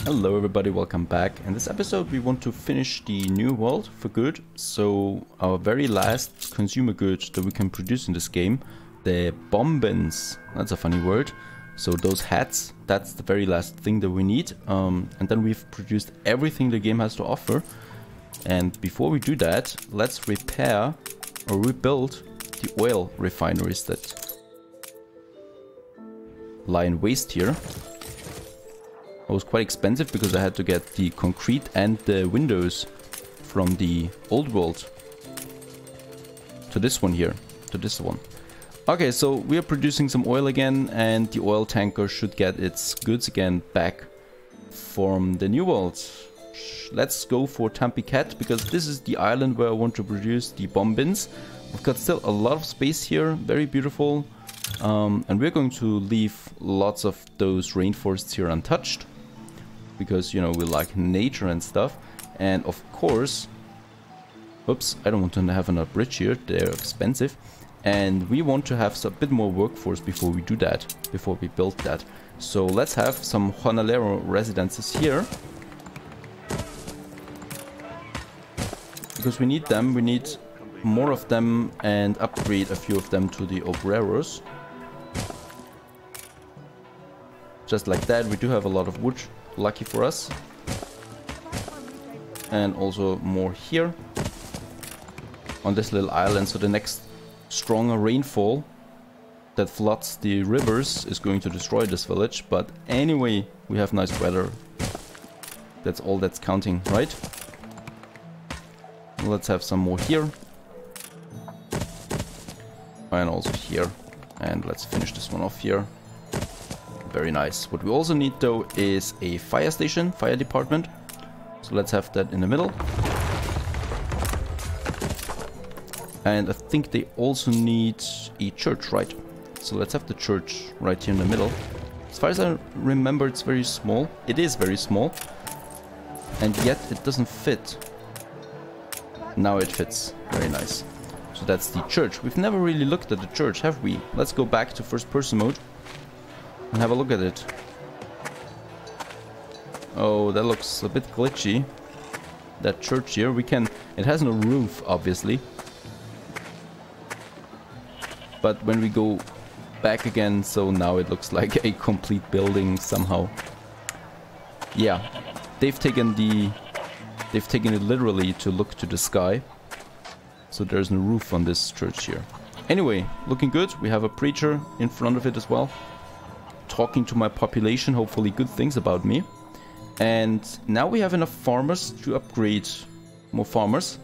Hello everybody, welcome back. In this episode we want to finish the new world for good. So our very last consumer good that we can produce in this game, the Bombins, that's a funny word. So those hats, that's the very last thing that we need. And then we've produced everything the game has to offer. And before we do that, let's repair or rebuild the oil refineries that lie in waste here. It was quite expensive because I had to get the concrete and the windows from the old world to this one here, to this one. Okay, so we are producing some oil again, and the oil tanker should get its goods again back from the new world. Let's go for Tampicat, because this is the island where I want to produce the Bombins. We've got still a lot of space here, very beautiful. And we're going to leave lots of those rainforests here untouched, because, you know, we like nature and stuff. And of course, oops, I don't want to have another bridge here, they're expensive. And we want to have a bit more workforce before we do that, before we build that. So let's have some Honolero residences here, because we need them, we need more of them, and upgrade a few of them to the obreros. Just like that. We do have a lot of wood, lucky for us. And also more here on this little island. So the next stronger rainfall that floods the rivers is going to destroy this village. But anyway, we have nice weather. That's all that's counting, right? Let's have some more here. And also here. And let's finish this one off here. Very nice. What we also need though is a fire station, fire department. So let's have that in the middle. And I think they also need a church, right? So let's have the church right here in the middle. As far as I remember, it's very small. It is very small. And yet it doesn't fit. Now it fits. Very nice. So that's the church. We've never really looked at the church, have we? Let's go back to first person mode and have a look at it. Oh, that looks a bit glitchy. That church here, we can... It has no roof, obviously. But when we go back again, so now it looks like a complete building somehow. Yeah, they've taken it literally to look to the sky. So there's no roof on this church here. Anyway, looking good. We have a preacher in front of it as well, talking to my population, hopefully good things about me. And now we have enough farmers to upgrade more farmers,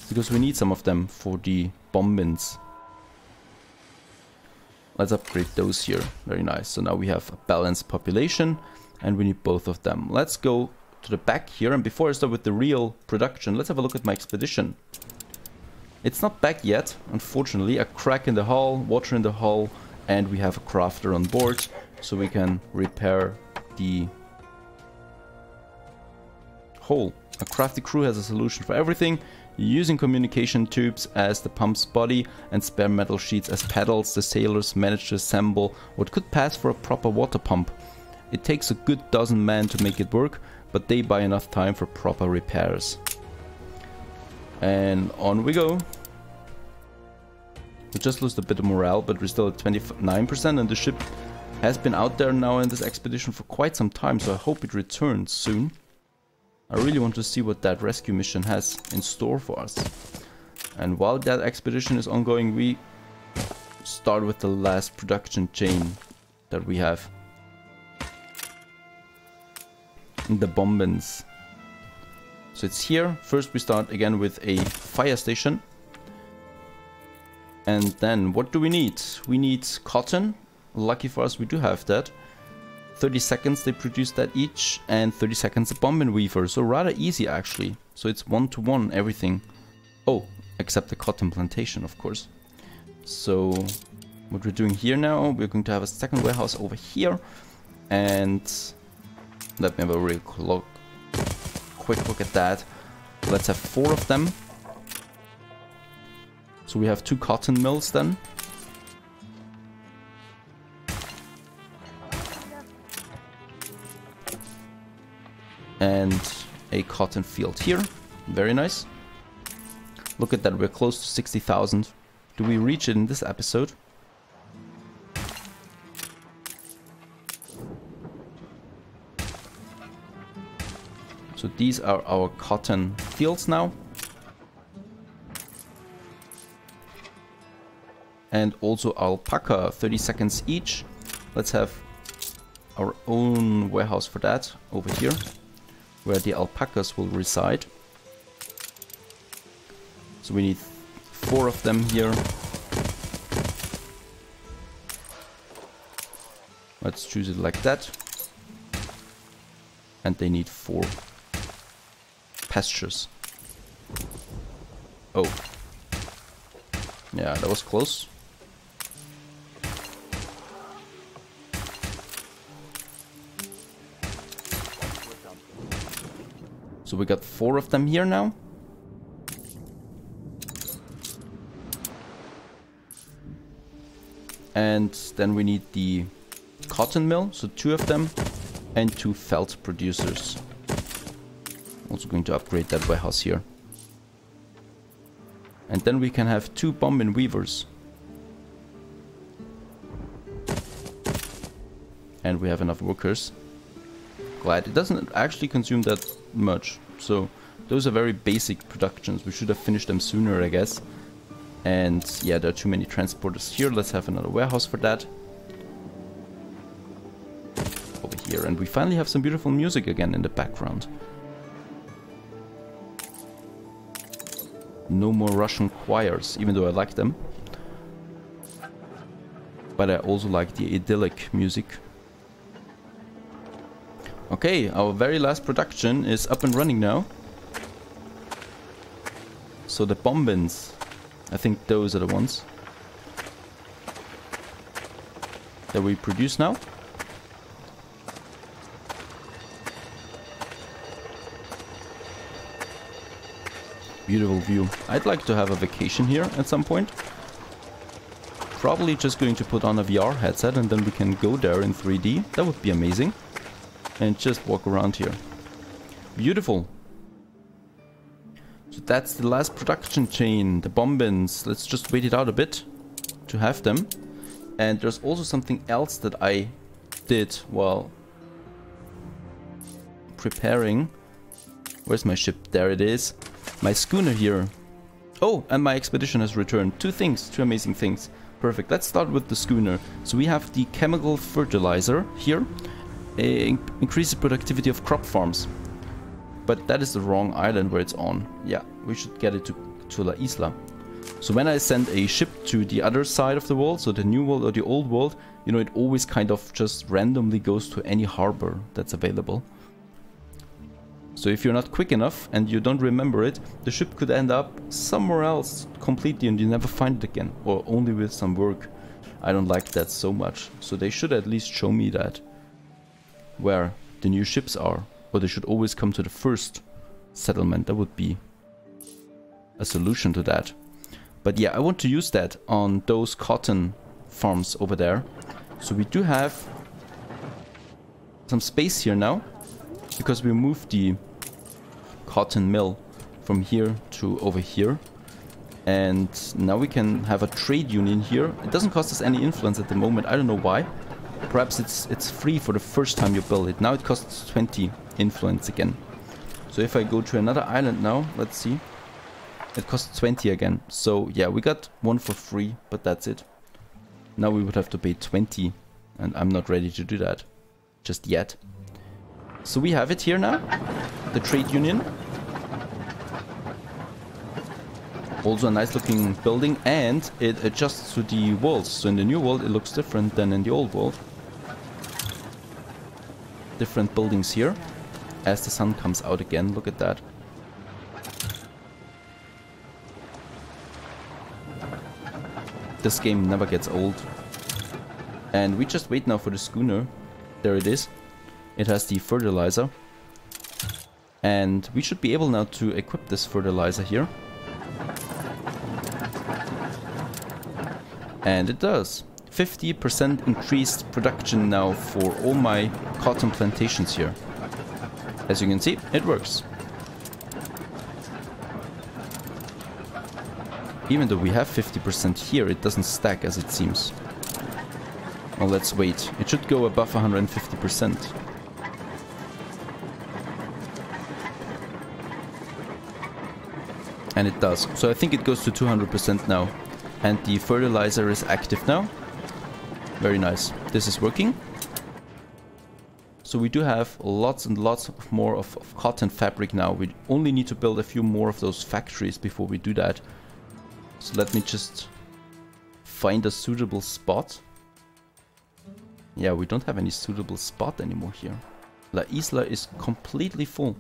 because we need some of them for the Bombins. Let's upgrade those here. Very nice. So now we have a balanced population, and we need both of them. Let's go to the back here, and before I start with the real production, let's have a look at my expedition. It's not back yet, unfortunately. A crack in the hull, water in the hull, and we have a crafter on board, so we can repair the hull. A crafty crew has a solution for everything, using communication tubes as the pump's body and spare metal sheets as pedals. The sailors manage to assemble what could pass for a proper water pump. It takes a good dozen men to make it work, but they buy enough time for proper repairs. And on we go. We just lost a bit of morale, but we're still at 29%, and the ship has been out there now in this expedition for quite some time, so I hope it returns soon. I really want to see what that rescue mission has in store for us. And while that expedition is ongoing, we start with the last production chain that we have. The Bombins. So it's here. First we start again with a fire station. And then what do we need? We need cotton. Lucky for us, we do have that. 30 seconds they produce that each, and 30 seconds a bombin weaver. So rather easy actually. So it's 1-to-1 everything. Oh, except the cotton plantation, of course. So what we're doing here now, we're going to have a second warehouse over here. And let me have a real quick look at that. Let's have 4 of them. So we have 2 cotton mills then. And a cotton field here. Very nice. Look at that, we're close to 60,000. Do we reach it in this episode? So these are our cotton fields now. And also alpaca, 30 seconds each. Let's have our own warehouse for that over here, where the alpacas will reside. So we need 4 of them here. Let's choose it like that. And they need 4 pastures. Oh. Yeah, that was close. So we got 4 of them here now. And then we need the cotton mill, so 2 of them, and 2 felt producers. Also going to upgrade that warehouse here. And then we can have 2 bombin weavers. And we have enough workers. Glad it doesn't actually consume that much. So those are very basic productions. We should have finished them sooner, I guess. And yeah, there are too many transporters here. Let's have another warehouse for that. Over here. And we finally have some beautiful music again in the background. No more Russian choirs, even though I like them. But I also like the idyllic music. Okay, our very last production is up and running now. So the Bombins, I think those are the ones that we produce now. Beautiful view. I'd like to have a vacation here at some point. Probably just going to put on a VR headset and then we can go there in 3D. That would be amazing. And just walk around here. Beautiful. So that's the last production chain, the Bombins. Let's just wait it out a bit to have them. And there's also something else that I did while preparing. Where's my ship? There it is. My schooner here. Oh, and my expedition has returned. 2 things, 2 amazing things. Perfect. Let's start with the schooner. So we have the chemical fertilizer here. Increases productivity of crop farms. But that is the wrong island where it's on. Yeah, we should get it to La Isla. So when I send a ship to the other side of the world, so the new world or the old world, you know, it always kind of just randomly goes to any harbor that's available. So if you're not quick enough and you don't remember it, the ship could end up somewhere else completely and you never find it again. Or only with some work. I don't like that so much. So they should at least show me that. Where the new ships are. Or they should always come to the first settlement. That would be a solution to that. But yeah, I want to use that on those cotton farms over there. So we do have some space here now. Because we moved the cotton mill from here to over here. And now we can have a trade union here. It doesn't cost us any influence at the moment. I don't know why. Perhaps it's free for the first time you build it. Now it costs 20 influence again. So if I go to another island now, let's see. It costs 20 again. So yeah, we got 1 for free, but that's it. Now we would have to pay 20. And I'm not ready to do that. Just yet. So we have it here now. The trade union. Also a nice looking building. And it adjusts to the worlds. So in the new world it looks different than in the old world. Different buildings here. As the sun comes out again. Look at that. This game never gets old. And we just wait now for the schooner. There it is. It has the fertilizer. And we should be able now to equip this fertilizer here. And it does. 50% increased production now for all my cotton plantations here. As you can see, it works. Even though we have 50% here, it doesn't stack as it seems. Well, let's wait. It should go above 150%. And it does. So I think it goes to 200% now. And the fertilizer is active now. Very nice. This is working. So we do have lots and lots more of cotton fabric now. We only need to build a few more of those factories before we do that. So let me just find a suitable spot. Yeah, we don't have any suitable spot anymore here. La Isla is completely full.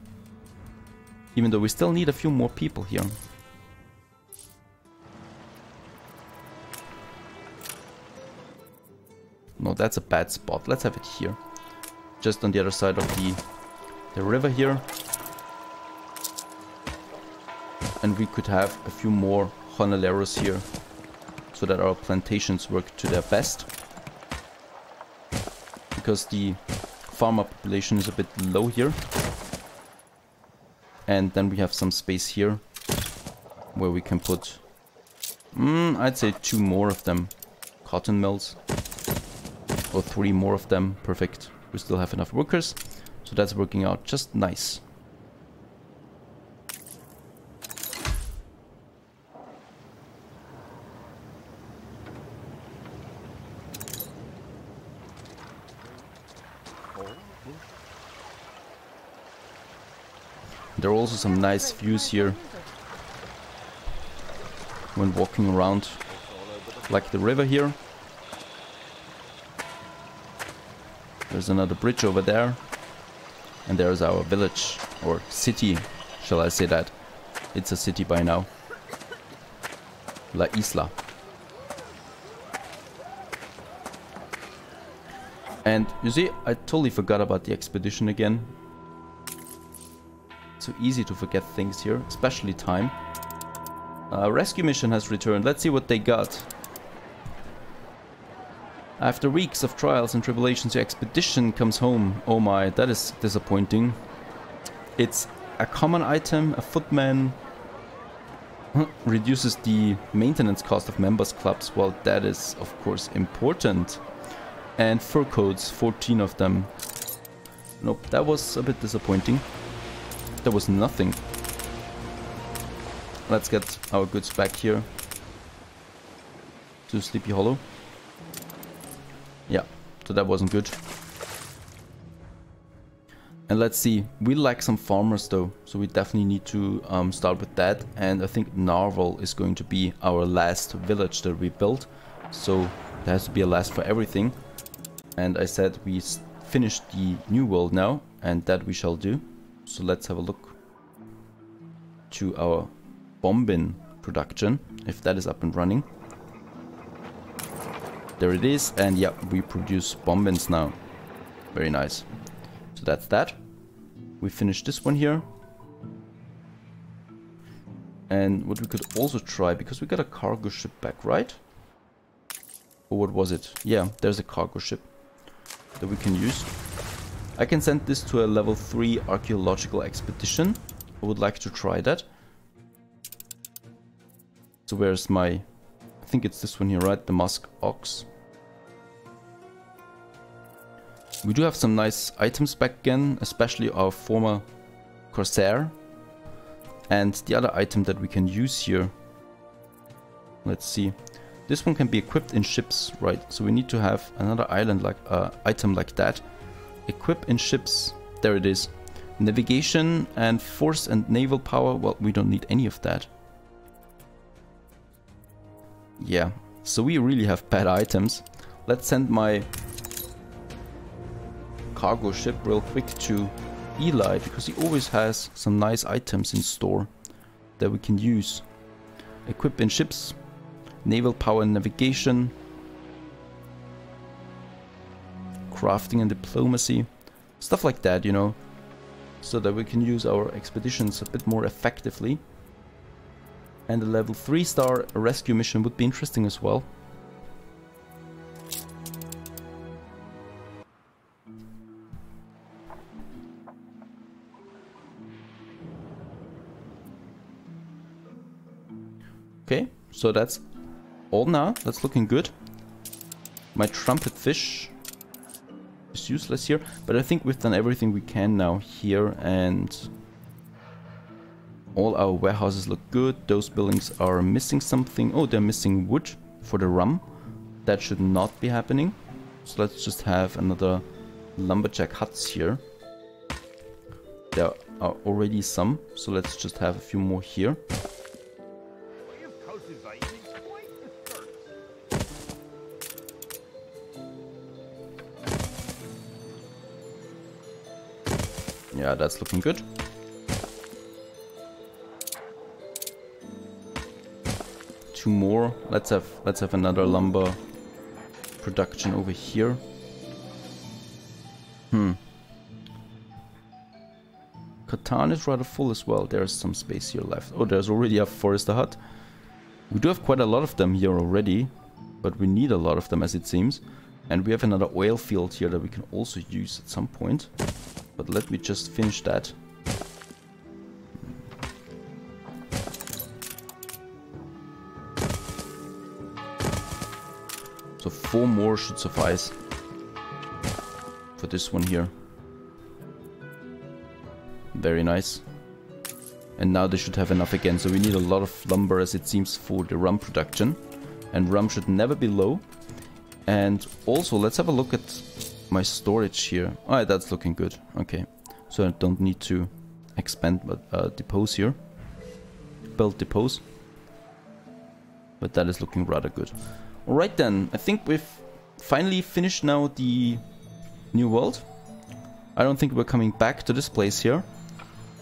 Even though we still need a few more people here. No, that's a bad spot. Let's have it here. Just on the other side of the river here. And we could have a few more jornaleros here. So that our plantations work to their best. Because the farmer population is a bit low here. And then we have some space here where we can put, I'd say 2 more of them cotton mills. Or 3 more of them. Perfect. We still have enough workers. So that's working out just nice. There are also some nice views here when walking around, like the river here. There's another bridge over there, and there's our village, or city, shall I say that? It's a city by now. La Isla. And you see, I totally forgot about the expedition again. So easy to forget things here, especially time. Rescue mission has returned. Let's see what they got. After weeks of trials and tribulations, your expedition comes home. Oh my, that is disappointing. It's a common item, a footman. Reduces the maintenance cost of members clubs. Well, that is of course important. And fur coats, 14 of them. Nope, that was a bit disappointing. There was nothing. Let's get our goods back here to Sleepy Hollow. Yeah, so that wasn't good. And let's see, we lack some farmers though, so we definitely need to start with that. And I think Narval is going to be our last village that we built, so there has to be a last for everything. And I said we finished the new world now, and that we shall do. So let's have a look to our Bombin production, if that is up and running. There it is, and yeah, we produce Bombins now. Very nice. So that's that. We finished this one here. And what we could also try, because we got a cargo ship back, right? Or what was it? Yeah, there's a cargo ship that we can use. I can send this to a level 3 archaeological expedition. I would like to try that. So where's my... I think it's this one here, right? The Musk Ox. We do have some nice items back again, especially our former Corsair. And the other item that we can use here. Let's see. This one can be equipped in ships, right? So we need to have another island like item like that. Equip in ships. There it is. Navigation and force and naval power. Well, we don't need any of that. Yeah, so we really have bad items. Let's send my cargo ship real quick to Eli, because he always has some nice items in store that we can use. Equip in ships, naval power and navigation, crafting and diplomacy, stuff like that, you know, so that we can use our expeditions a bit more effectively. And a level 3-star rescue mission would be interesting as well. Okay, so that's all now. That's looking good. My trumpet fish is useless here, but I think we've done everything we can now here, and all our warehouses look good. Those buildings are missing something. Oh, they're missing wood for the rum. That should not be happening. So let's just have another lumberjack huts here. There are already some, so let's just have a few more here. Yeah, that's looking good. Two more. Let's have another lumber production over here. Catan is rather full as well. There's some space here left. Oh, there's already a forester hut. We do have quite a lot of them here already, but we need a lot of them as it seems. And we have another oil field here that we can also use at some point. But let me just finish that. So 4 more should suffice for this one here. Very nice. And now they should have enough again. So we need a lot of lumber as it seems for the rum production. And rum should never be low. And also let's have a look at my storage here. Alright, that's looking good. Okay. So I don't need to expand depots here. Build depots. But that is looking rather good. Alright then, I think we've finally finished now the new world. I don't think we're coming back to this place here.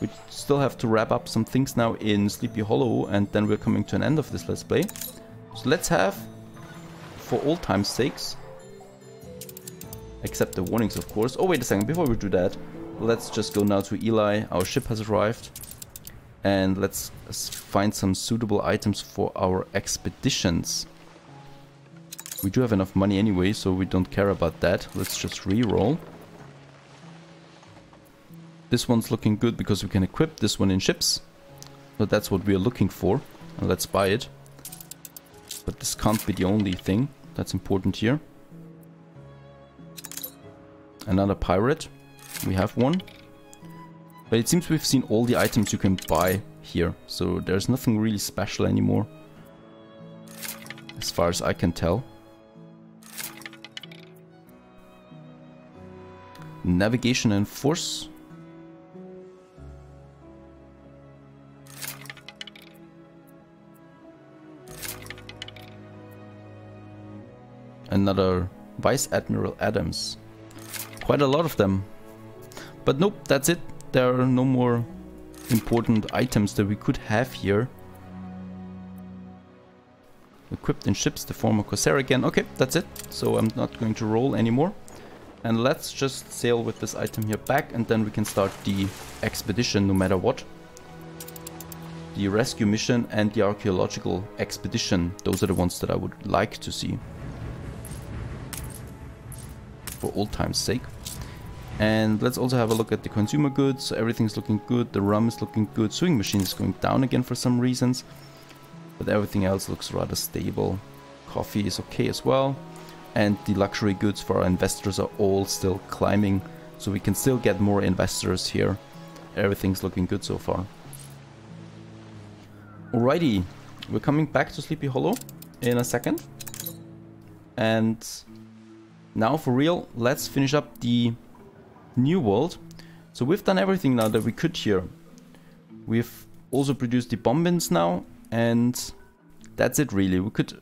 We still have to wrap up some things now in Sleepy Hollow, and then we're coming to an end of this let's play. So let's have, for old time's sakes, accept the warnings of course. Oh wait a second, before we do that, let's just go now to Eli. Our ship has arrived. And let's find some suitable items for our expeditions. We do have enough money anyway, so we don't care about that. Let's just re-roll. This one's looking good because we can equip this one in ships. So that's what we are looking for. And let's buy it. But this can't be the only thing that's important here. Another pirate. We have one. But it seems we've seen all the items you can buy here. So there's nothing really special anymore, as far as I can tell. Navigation and force. Another Vice Admiral Adams. Quite a lot of them. But nope, that's it. There are no more important items that we could have here. Equipped in ships, the former Corsair again. Okay, that's it. So I'm not going to roll anymore. And let's just sail with this item here back, and then we can start the expedition no matter what. The rescue mission and the archaeological expedition. Those are the ones that I would like to see. For old time's sake. And let's also have a look at the consumer goods. So everything's looking good. The rum is looking good. Sewing machine is going down again for some reasons. But everything else looks rather stable. Coffee is okay as well. And the luxury goods for our investors are all still climbing. So we can still get more investors here. Everything's looking good so far. Alrighty. We're coming back to Sleepy Hollow in a second. And now for real, let's finish up the new world. So we've done everything now that we could here. We've also produced the Bombins now, and that's it really. We could,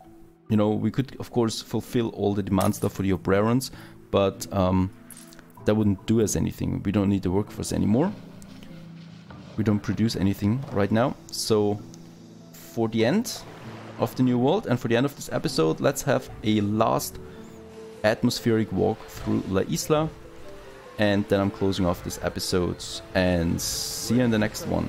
you know, we could of course fulfill all the demand stuff for the Obrerons, but that wouldn't do us anything. We don't need the workforce anymore. We don't produce anything right now. So for the end of the new world and for the end of this episode, let's have a last atmospheric walk through La Isla. And then I'm closing off this episode, and see you in the next one.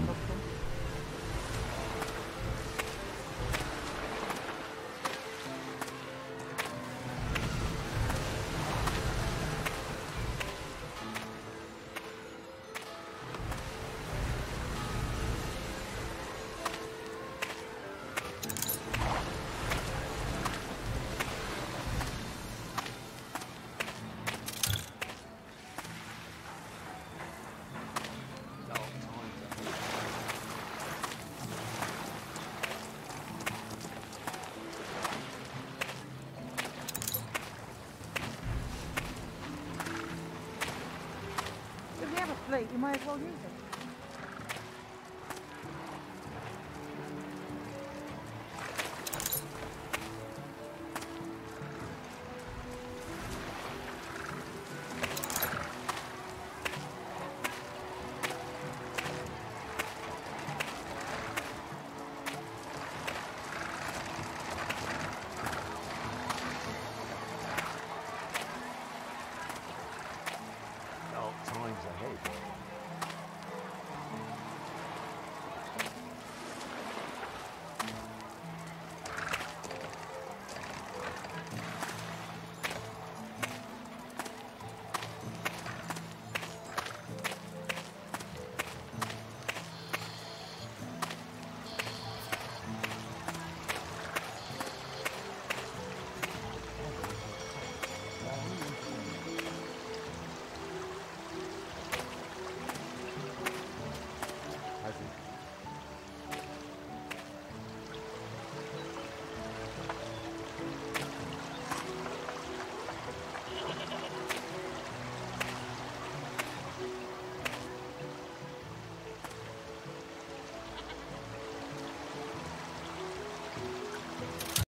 got a plate, you might as well use it.